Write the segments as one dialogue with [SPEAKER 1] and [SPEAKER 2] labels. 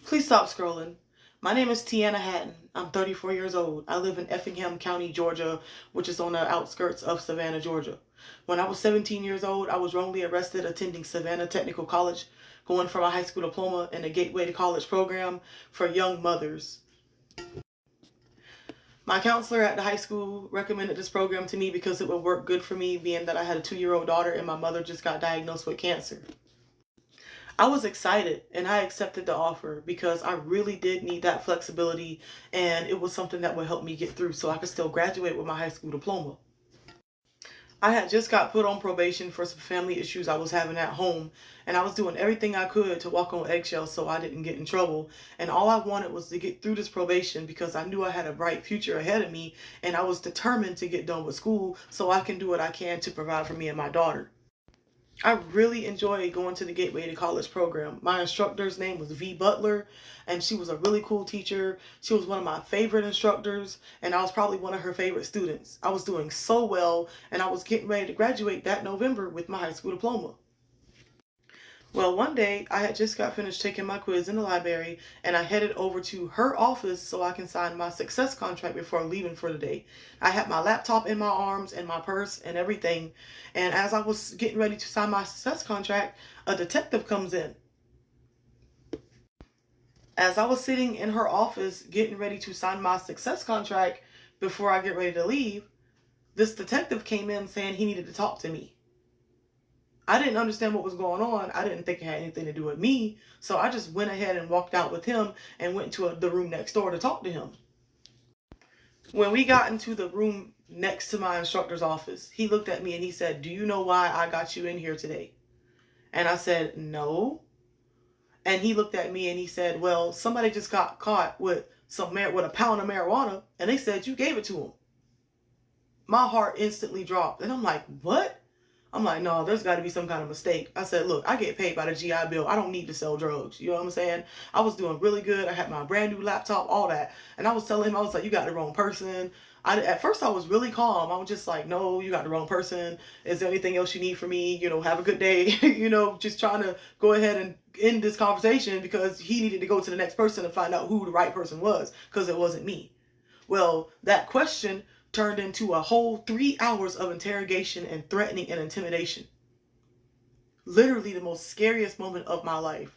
[SPEAKER 1] Please stop scrolling. My name is Tiana Hatton. I'm 34 years old. I live in Effingham County, Georgia, which is on the outskirts of Savannah, Georgia. When I was 17 years old, I was wrongly arrested attending Savannah Technical College, going for my high school diploma in the Gateway to College program for young mothers. My counselor at the high school recommended this program to me because it would work good for me, being that I had a 2-year-old daughter and my mother just got diagnosed with cancer. I was excited and I accepted the offer because I really did need that flexibility, and it was something that would help me get through so I could still graduate with my high school diploma. I had just got put on probation for some family issues I was having at home, and I was doing everything I could to walk on eggshells so I didn't get in trouble. And all I wanted was to get through this probation because I knew I had a bright future ahead of me, and I was determined to get done with school so I can do what I can to provide for me and my daughter. I really enjoyed going to the Gateway to College program. My instructor's name was V. Butler, and she was a really cool teacher. She was one of my favorite instructors, and I was probably one of her favorite students. I was doing so well, and I was getting ready to graduate that November with my high school diploma. Well, one day I had just got finished taking my quiz in the library, and I headed over to her office so I can sign my success contract before leaving for the day. I had my laptop in my arms and my purse and everything, and as I was getting ready to sign my success contract, a detective comes in. As I was sitting in her office getting ready to sign my success contract before I get ready to leave, this detective came in saying he needed to talk to me. I didn't understand what was going on. I didn't think it had anything to do with me. So I just went ahead and walked out with him and went to the room next door to talk to him. When we got into the room next to my instructor's office, he looked at me and he said, "Do you know why I got you in here today?" And I said, "No." And he looked at me and he said, "Well, somebody just got caught with a pound of marijuana and they said you gave it to him." My heart instantly dropped and I'm like, "What?" I'm like, "No, there's got to be some kind of mistake." I said, "Look, I get paid by the GI Bill. I don't need to sell drugs." You know what I'm saying? I was doing really good. I had my brand new laptop, all that. And I was telling him, I was like, "You got the wrong person." At first, I was really calm. I was just like, "No, you got the wrong person. Is there anything else you need from me? Have a good day." Just trying to go ahead and end this conversation because he needed to go to the next person to find out who the right person was because it wasn't me. Well, that question turned into a whole 3 hours of interrogation and threatening and intimidation. Literally the most scariest moment of my life.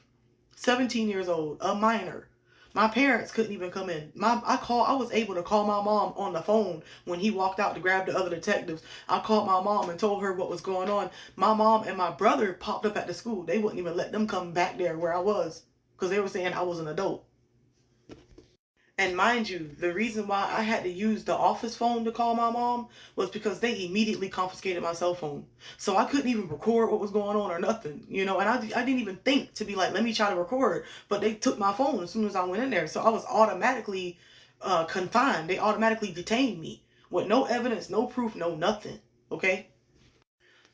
[SPEAKER 1] 17 years old, a minor. My parents couldn't even come in. I was able to call my mom on the phone when he walked out to grab the other detectives. I called my mom and told her what was going on. My mom and my brother popped up at the school. They wouldn't even let them come back there where I was because they were saying I was an adult. And mind you, the reason why I had to use the office phone to call my mom was because they immediately confiscated my cell phone. So I couldn't even record what was going on or nothing, and I didn't even think to be like, let me try to record. But they took my phone as soon as I went in there. So I was automatically confined. They automatically detained me with no evidence, no proof, no nothing. Okay?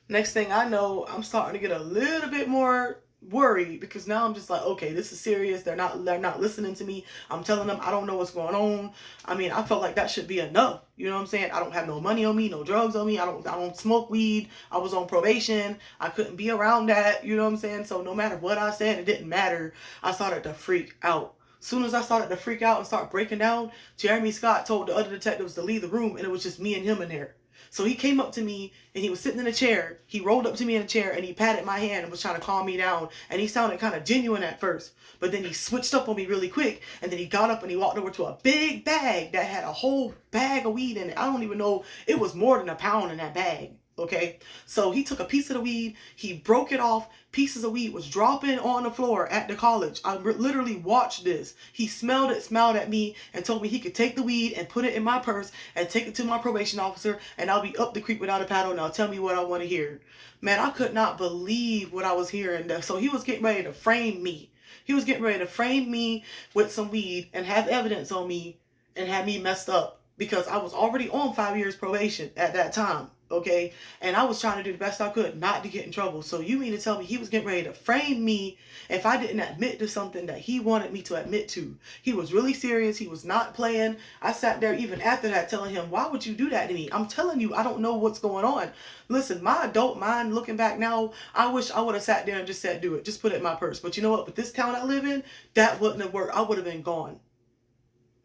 [SPEAKER 1] Next thing I know, I'm starting to get a little bit more worried because now I'm just like, okay, this is serious. They're not listening to me. I'm telling them I don't know what's going on. I mean, I felt like that should be enough. You know what I'm saying? I don't have no money on me, no drugs on me. I don't smoke weed. I was on probation. I couldn't be around that. You know what I'm saying? So no matter what I said, it didn't matter. I started to freak out. Soon as I started to freak out and start breaking down, Jeremy Scott told the other detectives to leave the room, and it was just me and him in there. So he came up to me and he was sitting in a chair. He rolled up to me in a chair and he patted my hand and was trying to calm me down. And he sounded kind of genuine at first, but then he switched up on me really quick. And then he got up and he walked over to a big bag that had a whole bag of weed in it. I don't even know. It was more than a pound in that bag. Okay, so he took a piece of the weed, he broke it off, pieces of weed was dropping on the floor at the college. I literally watched this. He smelled it, smiled at me, and told me he could take the weed and put it in my purse and take it to my probation officer, and I'll be up the creek without a paddle, and I'll tell me what I want to hear. Man, I could not believe what I was hearing. So he was getting ready to frame me. He was getting ready to frame me with some weed and have evidence on me and have me messed up because I was already on 5 years probation at that time. okay? And I was trying to do the best I could not to get in trouble. So you mean to tell me he was getting ready to frame me if I didn't admit to something that he wanted me to admit to? He was really serious. He was not playing. I sat there even after that telling him, why would you do that to me? I'm telling you, I don't know what's going on. Listen, my adult mind looking back now, I wish I would have sat there and just said, do it. Just put it in my purse. But you know what? With this town I live in, that wouldn't have worked. I would have been gone.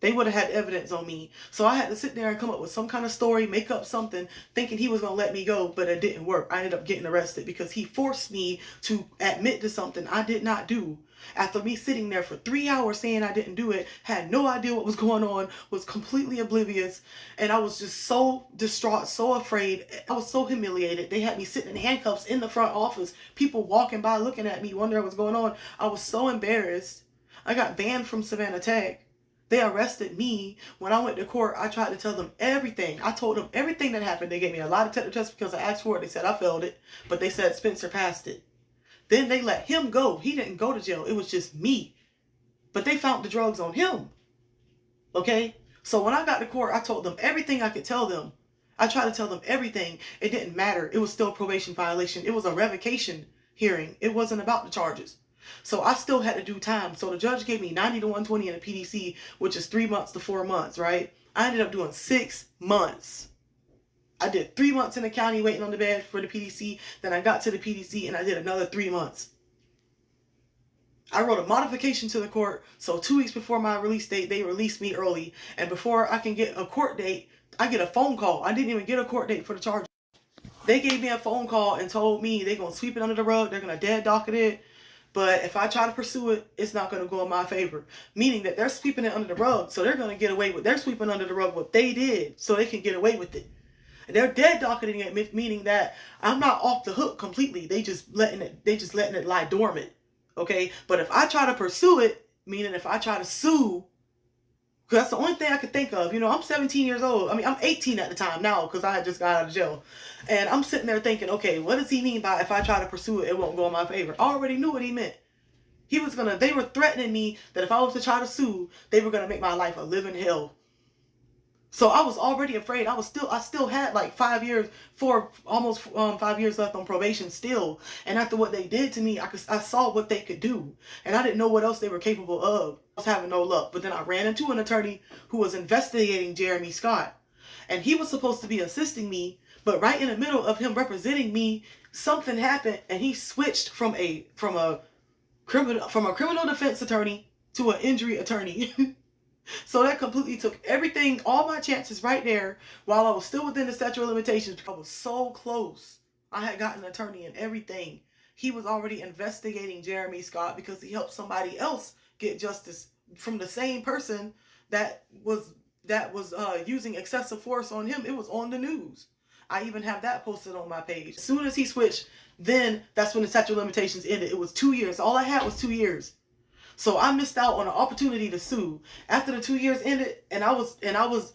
[SPEAKER 1] They would have had evidence on me. So I had to sit there and come up with some kind of story, make up something, thinking he was going to let me go, but it didn't work. I ended up getting arrested because he forced me to admit to something I did not do. After me sitting there for 3 hours saying I didn't do it, had no idea what was going on, was completely oblivious, and I was just so distraught, so afraid. I was so humiliated. They had me sitting in handcuffs in the front office, people walking by looking at me, wondering what's going on. I was so embarrassed. I got banned from Savannah Tech. They arrested me. When I went to court, I tried to tell them everything. I told them everything that happened. They gave me a lie detector test because I asked for it. They said I failed it, but they said Spencer passed it. Then they let him go. He didn't go to jail. It was just me. But they found the drugs on him. Okay? So when I got to court, I told them everything I could tell them. I tried to tell them everything. It didn't matter. It was still a probation violation. It was a revocation hearing. It wasn't about the charges. So I still had to do time. So the judge gave me 90 to 120 in the PDC, which is 3 months to 4 months, right? I ended up doing 6 months. I did 3 months in the county waiting on the bed for the PDC. Then I got to the PDC and I did another 3 months. I wrote a modification to the court. So 2 weeks before my release date, they released me early. And before I can get a court date, I get a phone call. I didn't even get a court date for the charges. They gave me a phone call and told me they're going to sweep it under the rug. They're going to dead docket it. But if I try to pursue it, it's not going to go in my favor. Meaning that they're sweeping it under the rug. So they're going to get away with, they're sweeping under the rug what they did so they can get away with it. And they're dead docketing it, meaning that I'm not off the hook completely. They just letting it lie dormant. Okay. But if I try to pursue it, meaning if I try to sue, because that's the only thing I could think of. You know, I'm 17 years old. I mean, I'm 18 at the time now because I had just got out of jail. And I'm sitting there thinking, okay, what does he mean by if I try to pursue it, it won't go in my favor? I already knew what he meant. They were threatening me that if I was to try to sue, they were going to make my life a living hell. So I was already afraid. I still had like 5 years, almost 5 years left on probation still. And after what they did to me, I saw what they could do. And I didn't know what else they were capable of. I was having no luck. But then I ran into an attorney who was investigating Jeremy Scott. And he was supposed to be assisting me. But right in the middle of him representing me, something happened. And he switched from a criminal defense attorney to an injury attorney. So that completely took everything, all my chances right there while I was still within the statute of limitations. I was so close. I had gotten an attorney and everything. He was already investigating Jeremy Scott because he helped somebody else get justice from the same person that was using excessive force on him. It was on the news. I even have that posted on my page. As soon as he switched, then that's when the statute of limitations ended. It was 2 years. All I had was 2 years. So I missed out on an opportunity to sue. After the 2 years ended and I was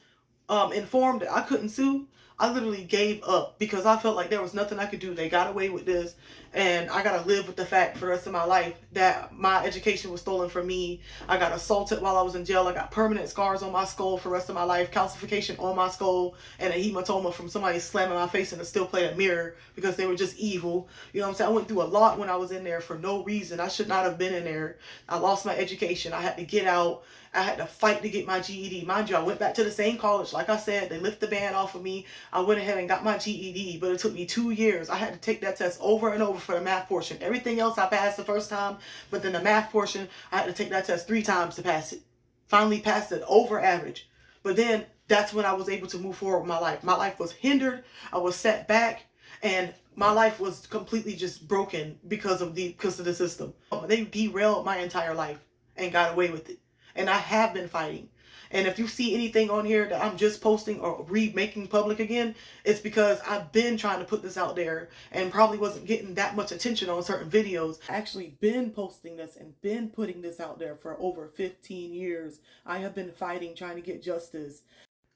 [SPEAKER 1] informed that I couldn't sue, I literally gave up because I felt like there was nothing I could do. They got away with this, and I got to live with the fact for the rest of my life that my education was stolen from me. I got assaulted while I was in jail. I got permanent scars on my skull for the rest of my life, calcification on my skull, and a hematoma from somebody slamming my face in a steel plate mirror because they were just evil. You know what I'm saying? I went through a lot when I was in there for no reason. I should not have been in there. I lost my education. I had to get out. I had to fight to get my GED. Mind you, I went back to the same college. Like I said, they lifted the ban off of me. I went ahead and got my GED, but it took me 2 years. I had to take that test over and over for the math portion. Everything else I passed the first time, but then the math portion, I had to take that test 3 times to pass it. Finally passed it over average. But then that's when I was able to move forward with my life. My life was hindered. I was set back, and my life was completely just broken because of the system. They derailed my entire life and got away with it. And I have been fighting. And if you see anything on here that I'm just posting or making public again, it's because I've been trying to put this out there and probably wasn't getting that much attention on certain videos. I actually been posting this and been putting this out there for over 15 years. I have been fighting, trying to get justice.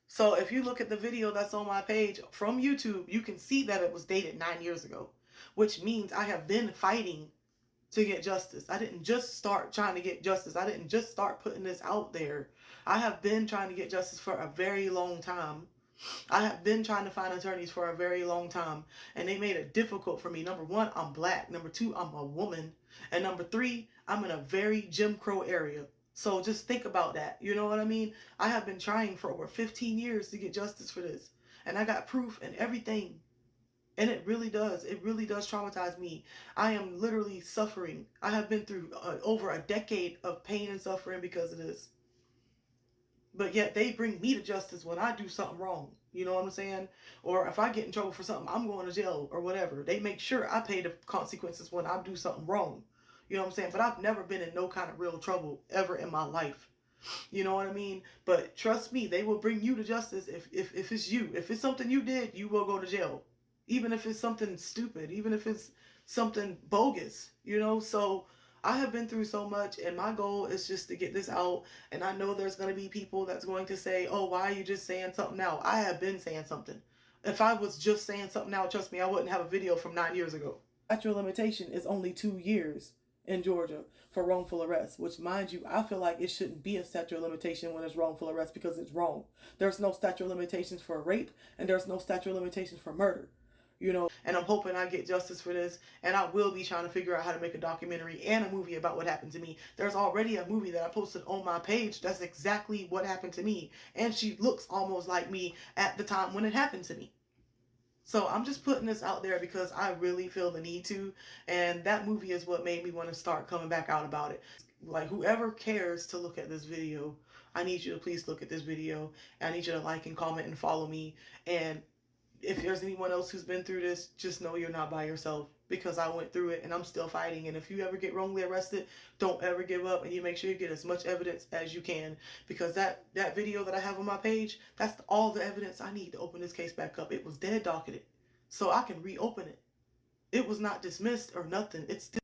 [SPEAKER 1] So if you look at the video that's on my page from YouTube, you can see that it was dated 9 years ago, which means I have been fighting to get justice. I didn't just start trying to get justice. I didn't just start putting this out there. I have been trying to get justice for a very long time. I have been trying to find attorneys for a very long time, and they made it difficult for me. Number one, I'm black. Number two, I'm a woman. And number three, I'm in a very Jim Crow area. So just think about that. You know what I mean? I have been trying for over 15 years to get justice for this. And I got proof and everything. And it really does. It really does traumatize me. I am literally suffering. I have been through over a decade of pain and suffering because of this. But yet they bring me to justice when I do something wrong. You know what I'm saying? Or if I get in trouble for something, I'm going to jail or whatever. They make sure I pay the consequences when I do something wrong. You know what I'm saying? But I've never been in no kind of real trouble ever in my life. You know what I mean? But trust me, they will bring you to justice if it's you. If it's something you did, you will go to jail. Even if it's something stupid, even if it's something bogus, you know? So I have been through so much, and my goal is just to get this out. And I know there's going to be people that's going to say, oh, why are you just saying something now? I have been saying something. If I was just saying something now, trust me, I wouldn't have a video from 9 years ago. Statute limitation is only 2 years in Georgia for wrongful arrest, which, mind you, I feel like it shouldn't be a statute of limitation when it's wrongful arrest because it's wrong. There's no statute of limitations for rape, and there's no statute of limitations for murder. You know, and I'm hoping I get justice for this, and I will be trying to figure out how to make a documentary and a movie about what happened to me. There's already a movie that I posted on my page that's exactly what happened to me, and she looks almost like me at the time when it happened to me. So I'm just putting this out there because I really feel the need to, and that movie is what made me want to start coming back out about it. Like, whoever cares to look at this video, I need you to please look at this video. I need you to like and comment and follow me. And if there's anyone else who's been through this, just know you're not by yourself, because I went through it and I'm still fighting. And if you ever get wrongly arrested, don't ever give up, and you make sure you get as much evidence as you can, because that video that I have on my page, that's all the evidence I need to open this case back up. It was dead docketed, so I can reopen it. It was not dismissed or nothing. It's still